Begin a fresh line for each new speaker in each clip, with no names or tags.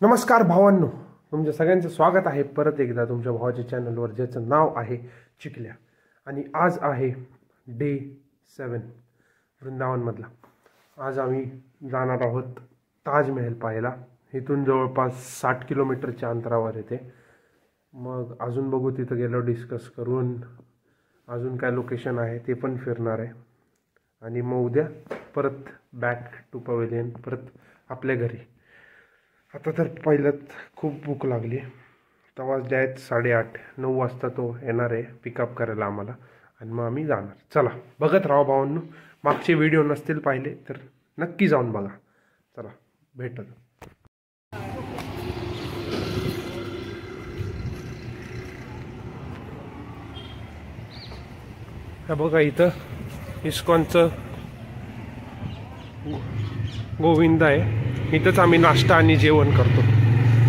नमस्कार भावांनो, तुमच्या सगळ्यांचं स्वागत आहे परत एकदा तुमच्या भावाच्या चॅनलवर, ज्याचं नाव आहे चिखल्या. आणि आज आहे डे 7 वृंदावनमधला. आज आम्ही जाणार आहोत ताजमहल पाहायला. इथून जवळपास 60 किलोमीटरच्या अंतरावर येते. मग अजून बघू, तिथं गेलो डिस्कस करून अजून काय लोकेशन आहे ते पण फिरणार आहे. आणि मग उद्या परत बॅक टू पवेलियन, परत आपल्या घरी. आता तर पहिल्यात खूप भूक लागली. तेव्हाच डायरेक्ट 8:30-9 वाजता तो येणार आहे पिकअप करायला आम्हाला, आणि मग आम्ही जाणार. चला बघत राहा भावांनो. मागचे व्हिडिओ नसतील पाहिले तर नक्की जाऊन बघा. चला भेटत. हे बघा, इथं इस्कॉनचं गोविंद आहे. इथंच आम्ही नाश्ता आणि जेवण करतो.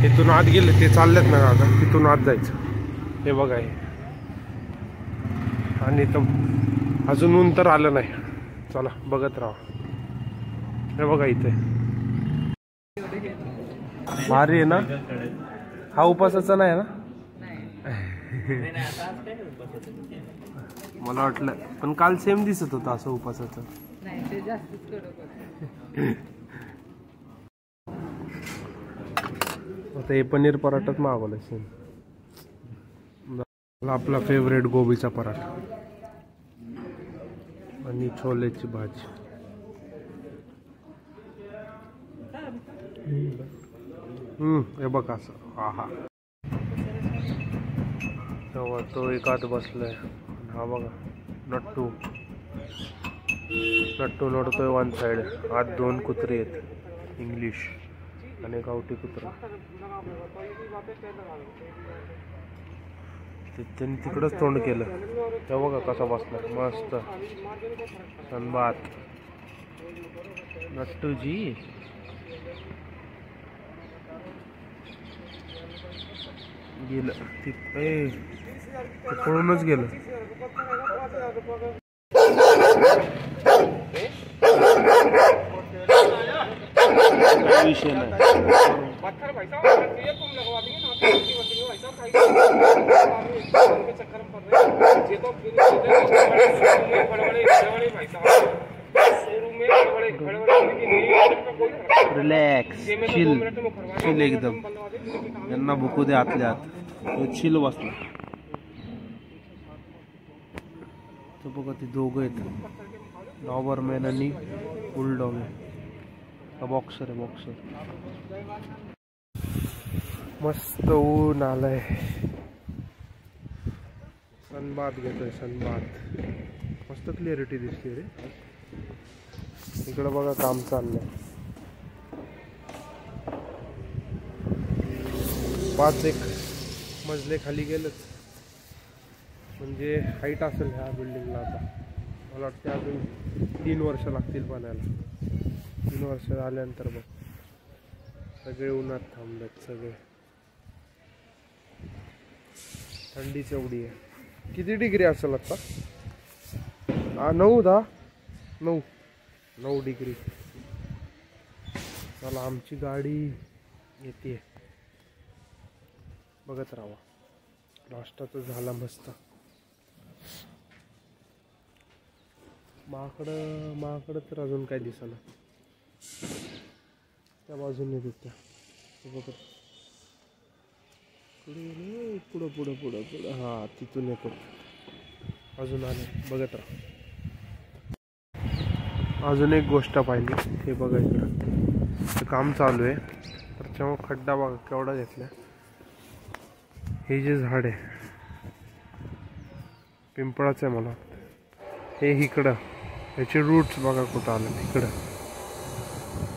इथून आत गेले ते चाललेत ना आता, तिथून आत जायचं. हे बघा हे. आणि इथं अजून ऊन तर आलं नाही. चला बघत राहा. हे बघा इथे भारी आहे ना. हा उपासाचा नाही ना. मला वाटलं, पण काल सेम दिसत होता असं उपासाचं. आता हे पनीर पराठाच मागवलं सेम. आपला फेवरेट गोबीचा पराठा आणि छोलेची भाजी. हे बघा असं. हा तेव्हा तो एक आत बसलाय. हा बघा नट्टू लढतोय वन साइड. आत 2 कुत्री आहेत, इंग्लिश आणि गावठी कुत्रा. त्यांनी तिकडंच तोंड केलं. तेव्हा बघा कसा बसला मस्त. सनबात नट्टूजी. गेलं ते पळूनच गेलं. काय विषय नाही. रिलॅक्स, चिल एकदम. यांना भुकू दे आतल्या आत. चिल बसला. तो बघा ते दोघं आहेत, डॉबरमॅन आणि बुलडॉग आहे. बॉक्सर आहे, बॉक्सर. मस्त ऊन आलंय. सनबाथ घेतोय, सनबाथ. मस्त क्लिअरिटी दिसते रे. इकडं बघा काम चाललंय. 5 मजले खाली गेलेत. म्हणजे हाईट असेल ह्या बिल्डिंगला. आता मला वाटते अजून 3 वर्ष लागतील पाण्याला. 3 वर्ष झाल्यानंतर बघ सगळे उन्हात थांबलेत. सगळे. थंडीच एवढी आहे. किती डिग्री असेल आता? 9 डिग्री. चला आमची गाडी येते. बघत राहा. नाश्ता तर झाला मस्त. माकडं तर अजून काय दिसेना. त्या बाजूने देत्या. पुढं. हा तिथून येतो. अजून आले. बघत राहा. अजून एक गोष्ट पाहिली. हे बघा इकडं काम चालू आहे. त्याच्यामुळे खड्डा बघा केवढा घेतला. हे जे झाड आहे पिंपळाचं आहे मला. हे इकडं याचे रूट्स बघा कुठं आलं. इकडं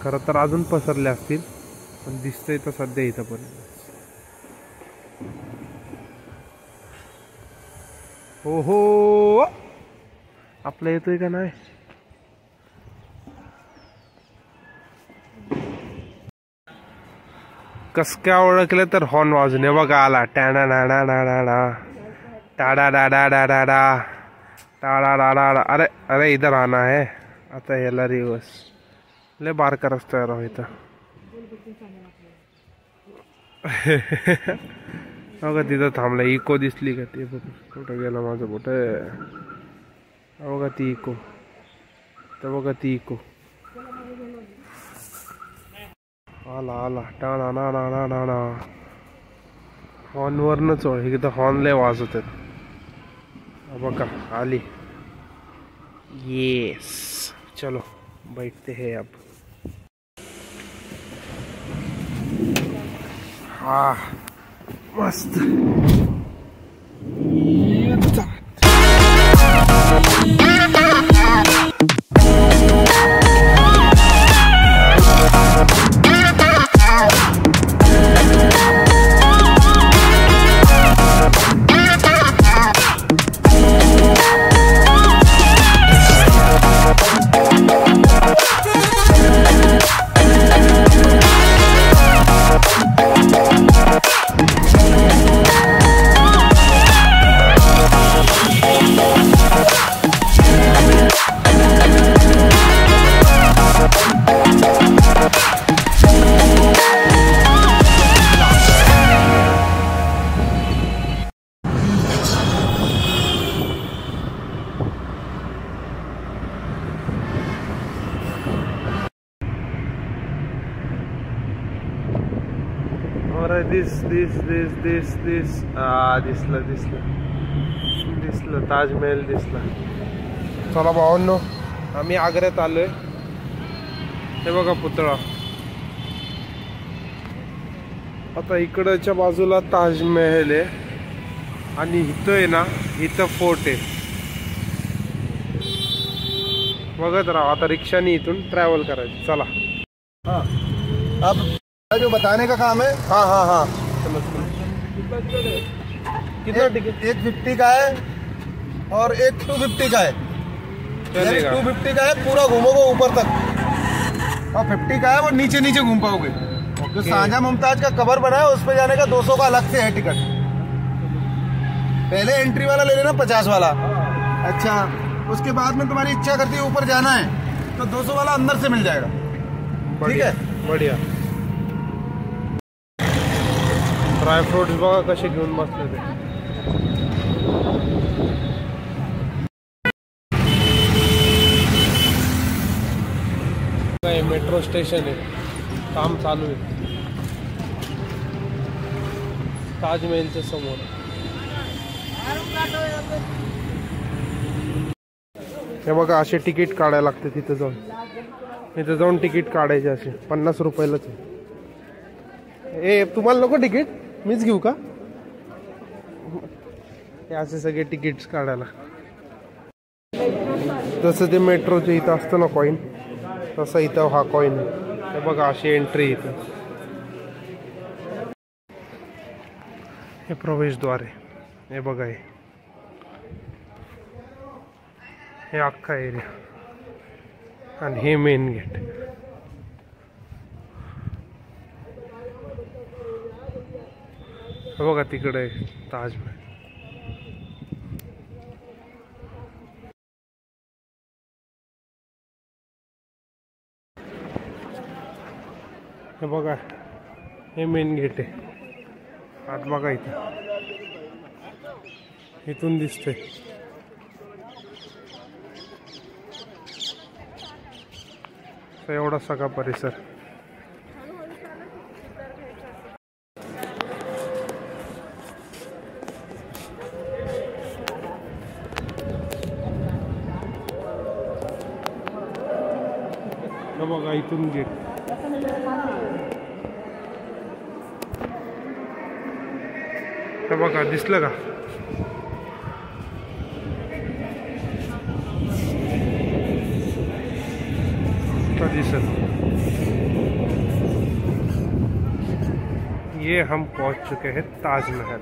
खरं तर अजून पसरले असतील, पण दिसतंय तर सध्या इथं पण. हो आपलं येतोय का नाही. कस काय ओळखलं तर हॉर्न वाजून बघा आला. टाडा डाडा डाडा टाडा डाडा डाडा टाडा डाडा. अरे इधर आना है. आता याला रिवर्स. लय बारका रस्ता आहे राव इथं. बघा तिथं थांबला. इको दिसली का? ते बघ कुठं गेला माझं बोट. बघा ती इको. तर बघा ती इको. आला आला. टाणा ना ना ना ना ना. हॉर्नवरनच एकदा हॉर्न लय वाजवतात. बघा आली. येस. चलो बैठते हैं अब. हाँ मस्त. दिस दिसलं ताजमहल दिसला. चला भावांनो, आम्ही आग्र्यात आलोय. हे बघा पुतळा. आता इकडच्या बाजूला ताजमहल आहे आणि इथं आहे ना, इथं फोर्ट आहे. बघत राहा. आता रिक्षाने इथून ट्रॅव्हल करायचं. चला.
हाँ, अब जो बताने का काम है.
हाँ हाँ हाँ. चलो चलो. कितना टिकट?
एक 50 का है और एक 250 का है.
चलेगा.
250 का है, पूरा घूमोगे ऊपर तक, और 50 का है वो नीचे नीचे घूम पाओगे. जो साझा मुमताज का कबर बना है उस पे जाने का 200 का अलग से है टिकट. पहले एंट्री वाला ले लेना, 50 वाला. अच्छा, उसके बाद में तुम्हारी इच्छा करती है ऊपर जाना है तो 200 वाला अंदर से मिल जाएगा. ठीक है,
बढ़िया. ड्राय फ्रूट्स बघा कसे घेऊन बसले ते. मेट्रो स्टेशन आहे. काम चालू आहे ताजमहलच्या समोर. हे बघा असे तिकीट काढायला लागते. तिथे जाऊन तिकीट काढायचे. असे 50 रुपयालाच आहे. ए तुम्हाला नको तिकीट? मीच घेऊ का? हे असे सगळे तिकीट्स काढायला. जसं ते मेट्रोचे इथं असतं ना कॉईन, तसं इथं हा कॉईन आहे. हे बघा अशी एंट्री इथं. हे प्रवेशद्वार आहे. हे बघा हे अख्खा एरिया आणि हे मेन गेट. बघा तिकडे ताजमहल. हे बघा हे मेन गेट आहे. आत बघा इथून दिसतंय. एवढा सगळा परिसर. बघा इथून गेट. हे बघा दिसलं का? दिसत. ये हम पहुंच चुके हैं ताजमहल.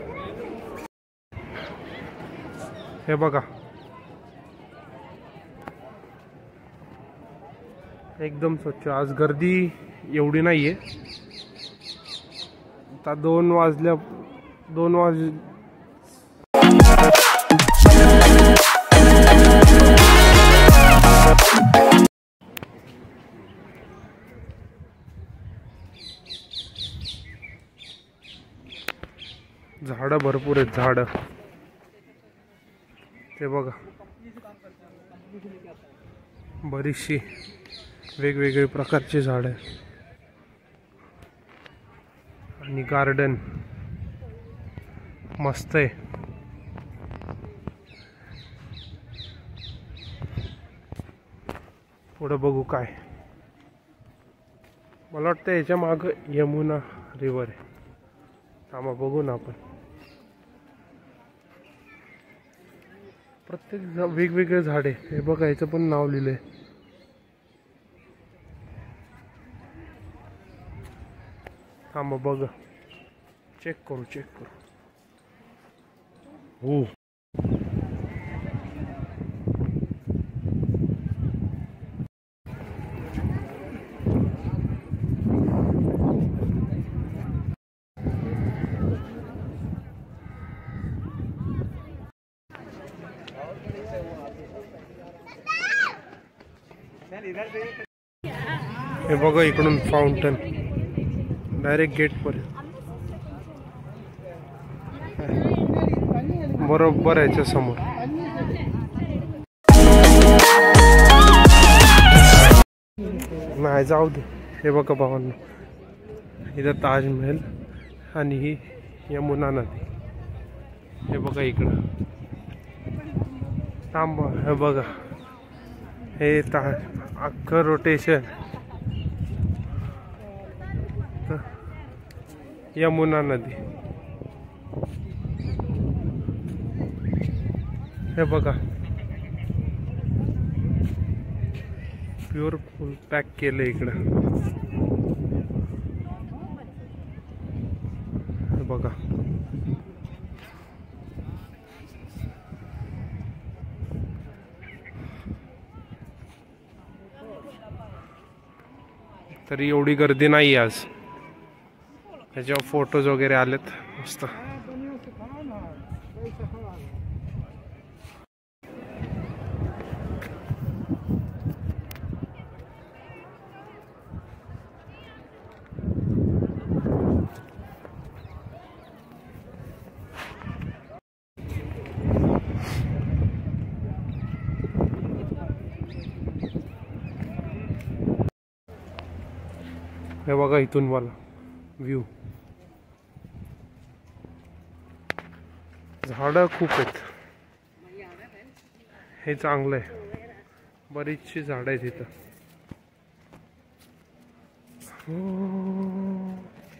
हे बघा एकदम स्वच्छ. आज गर्दी एवढी नाहीये. आता 2 वाजल्या. झाडं भरपूर आहेत, झाडं ते बघा, बरीचशी वेगवेगळे प्रकारचे झाडं आहेत आणि गार्डन मस्त आहे. पुढे बघू काय, मला वाटतं याच्या माग यमुना रिव्हर आहे. थांबा बघू ना आपण. प्रत्येक वेगवेगळे झाडे, हे बघा याचं पण नाव लिहिलंय. थांबा बघा, चेक करू. हो हे बघा इकडून फाउंटन डायरेक्ट गेट पर्यंत, बरोबर याच्या समोर. नाही जाऊ दे. हे बघा भावांनो, इथं ताजमहल आणि ही यमुना नदी. हे बघा इकडं, थांबा. हे बघा हे अख्खं रोटेशन यमुना नदी. हे बघा प्युअर फुल पॅक केलं इकडं. हे बघा तरी एवढी गर्दी नाही आज. त्याच्यावर फोटोज वगैरे आलेत मस्त. हे बघा इथून मला व्ह्यू, झाडं खूप आहेत. हे चांगलं आहे, बरीचशी झाडं आहेत इथं.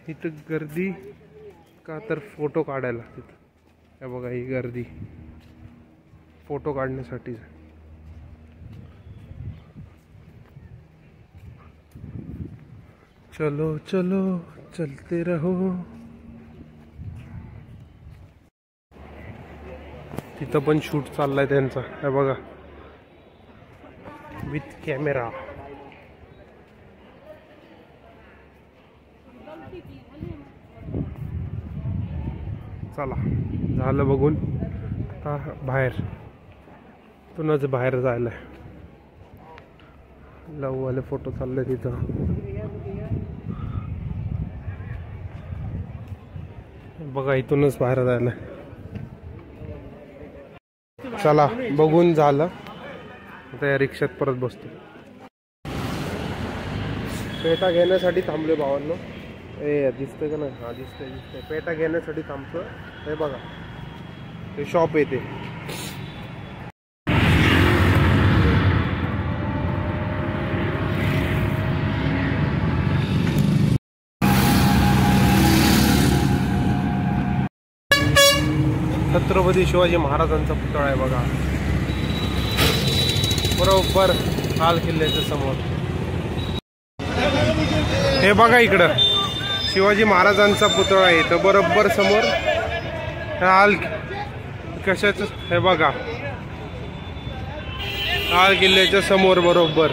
इथं गर्दी का तर फोटो काढायला तिथं. हे बघा ही गर्दी फोटो काढण्यासाठी. चलो चलो चलते रहो. तिथं पण शूट चाललाय त्यांचा. हे बघा विथ कॅमेरा. चला झालं बघून, आता बाहेर तुनच बाहेर जायला. लववाले फोटो चालले तिथं. बघा इथूनच बाहेर जायला. चला बघून झालं, आता या रिक्षात परत बसतो. पेटा घेण्यासाठी थांबले भावांनो. ए दिसतंय का नाही? हा दिसतंय. पेटा घेण्यासाठी थांबतो. हे बघा हे शॉप येते. छत्रपती शिवाजी महाराजांचा पुतळा आहे बघा, बरोबर लाल किल्ल्याच्या समोर. हे बघा इकडं शिवाजी महाराजांचा पुतळा आहे, तर बरोबर समोर लाल कशाच. हे बघा लाल किल्ल्याच्या समोर बरोबर.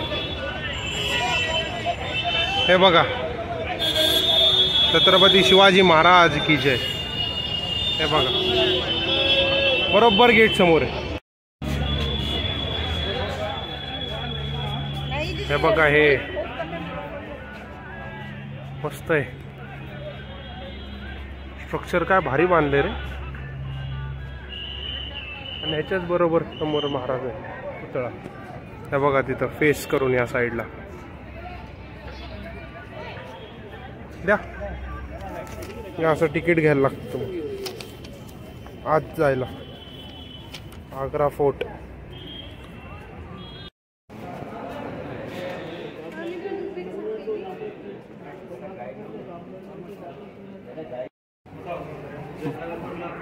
हे बघा छत्रपती शिवाजी महाराज की जय. हे बघा बरोबर गेट समोर आहे. हे बघा हे मस्त आहे. स्ट्रक्चर काय भारी बांधले रे. आणि ह्याच्याच बरोबर समोर महाराज आहे पुतळा. हे बघा तिथं फेस करून या साईडला द्या. या असं तिकीट घ्यायला लागतं आत जायला. आग्रा फोर्ट.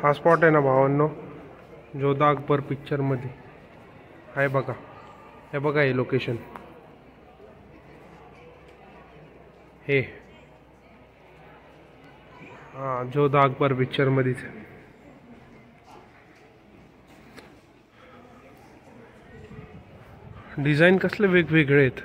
हा स्पॉट आहे ना भावांनो, जोधा अकबर पिक्चर मध्ये आहे बघा. हे बघा हे लोकेशन. हे हा जोधा अकबर पिक्चर मध्येच. डिझाईन कसले वेगवेगळे आहेत.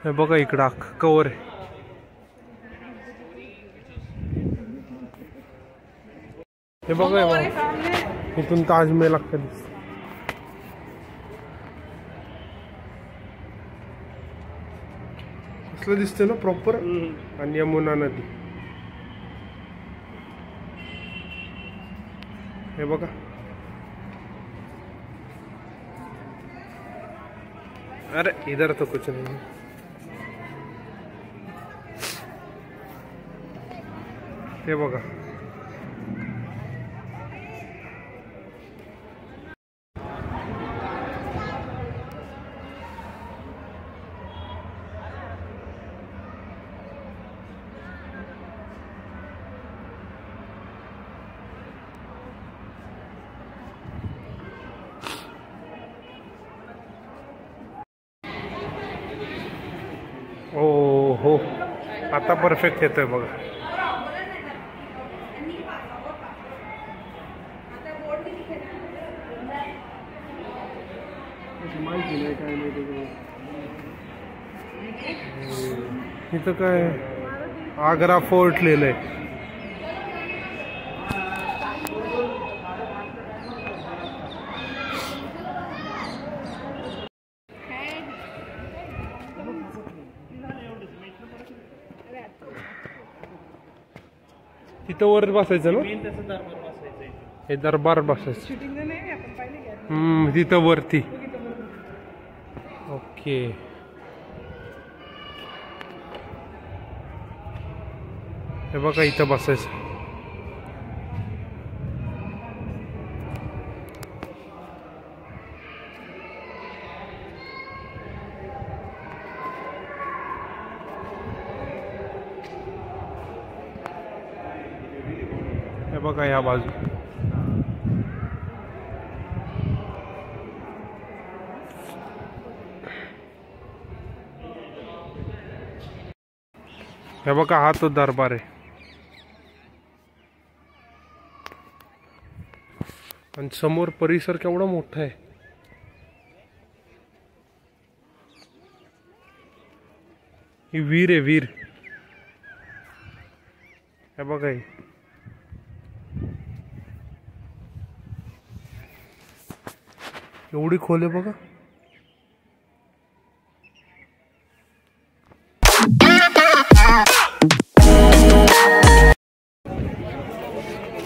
हे बघा इकडं अख्खं कवर आहे. हे बघा इथून ताजमहल अख्खं दिसत. कसलं दिसतं ना प्रॉपर. आणि यमुना नदी. हे बघा अरे इधर तो कुछ नहीं. हे बघा ओ हो आता परफेक्ट येतोय बघा. इथं काय आग्रा फोर्ट लिहिलंय. तिथं वर बसायचं ना. हे दरबार बसायचं. तिथं वरती. ओके हे बघा इथं बसायचं. हे बघा या बाजू. हे बघा हा तो दरबार आहे. आणि समोर परिसर केवढा मोठा आहे. ही वीर आहे वीर. हे बघा हे एवढी खोल आहे बघा.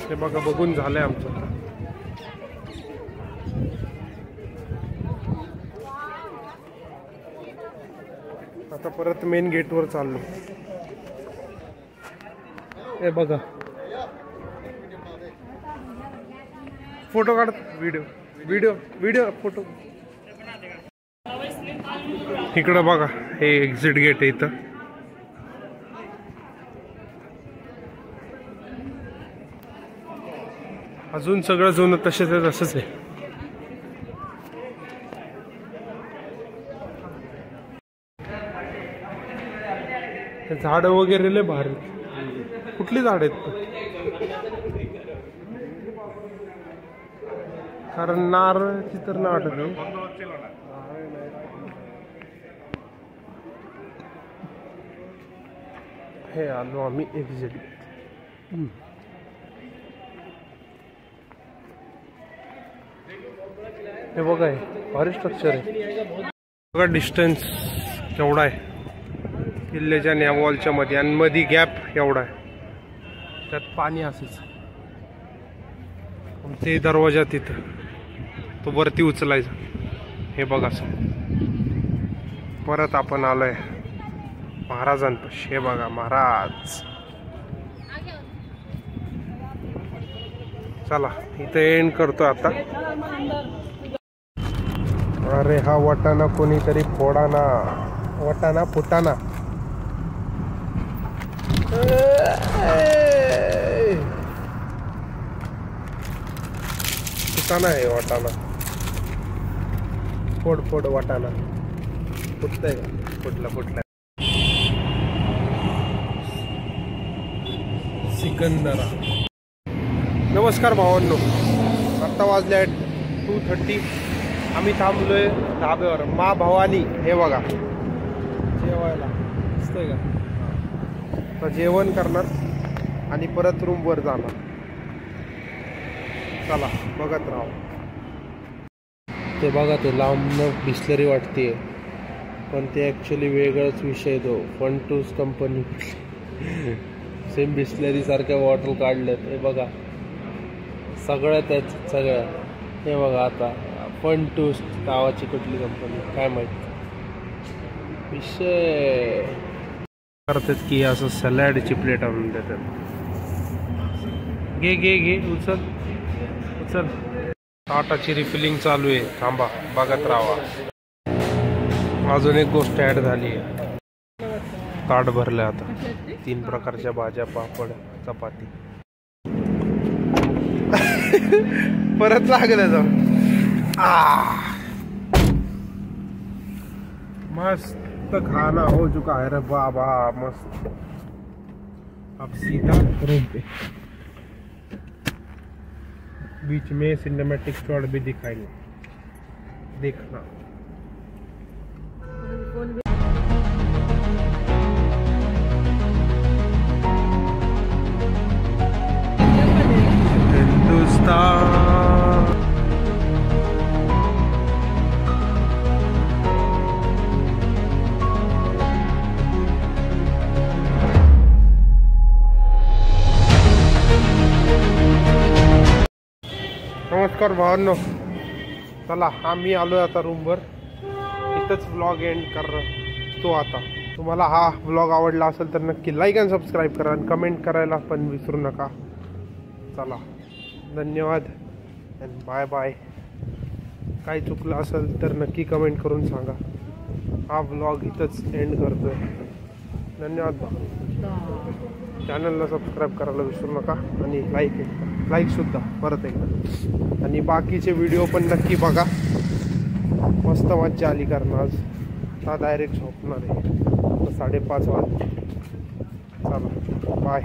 हे बघा बघून झालंय आमचं. आता परत मेन गेट वर चाललो. हे बघा फोटो काढ. Video video video photo. इकडं बघा हे एक्झिट गेट आहे. इथं अजून सगळं जुनं तसेच आहे तसंच आहे. झाड वगैरे लय भारी. कुठली झाड आहेत. कारण नारळाची तर ना वाटत. हे आलो आम्ही एक्झिट. हे बघा भारी स्ट्रक्चर आहे. बघा डिस्टन्स केवढा आहे किल्ल्याच्या आणि वॉलच्या मध्ये, आणि मध्ये गॅप एवढा आहे. त्यात पाणी असेच. ते दरवाजा तिथं तो वरती उचलायचा. हे बघा असं. परत आपण आलोय महाराजांपाशी. हे बघा महाराज. चला इथे एंड करतो आता. अरे हा वटाणा कोणीतरी फोडाना. वटाणा फुटाना. फुटाना आहे वटाणा. फोड फोड वटाणा. फुटतंय का? फुटला. सिकंदरा. नमस्कार भावांनो, आता वाजले आहेत 2:30. आम्ही थांबलोय धाब्यावर. मा भवानी. हे बघा जेवायला दिसतंय का? तर जेवण करणार आणि परत रूमवर जाणार. चला बघत राहा. ते बघा ते लांबनं बिस्लरी वाटते, पण ते ॲक्च्युली वेगळाच विषय. तो फंटूस कंपनी सेम बिस्लरी सारख्या बॉटल काढल्यात. हे बघा सगळं त्याच सगळं. हे बघा आता फंटूस नावाची कुठली कंपनी काय माहिती. विषय करतात की असं सॅलडची प्लेट आणून देतात. घे उचल. ताटाची रिफिलिंग चालू आहे. थांबा बघत राहा. अजून एक गोष्ट ऍड झाली आहे. ताट भरलं आता. 3 प्रकारच्या भाज्या, पापड, चपाती. परत लागलं जाऊ. मस्त खाना हो चुका है रे बाबा. मस्त. अब सीधा रूम पे. बीच में सिनेमैटिक शॉट भी दिखाएंगे, देखना. हिंदुस्तान. नमस्कार भावांनो, चला आम्ही आलोय आता रूमवर. इथंच व्लॉग एंड करतो आता. तुम्हाला हा व्लॉग आवडला असेल तर नक्की लाईक आणि सबस्क्राईब करा आणि कमेंट करायला पण विसरू नका. चला धन्यवाद आणि बाय बाय. काही चुकलं असेल तर नक्की कमेंट करून सांगा. हा व्लॉग इथंच एंड करतोय. धन्यवाद. चॅनलला सबस्क्राईब करायला विसरू नका आणि लाईकसुद्धा परत एकदा. आणि बाकीचे व्हिडिओ पण नक्की बघा. मस्त मज्जा आली. कारण आज आता डायरेक्ट झोपणार आहे. 5:30 वाजले. चला बाय.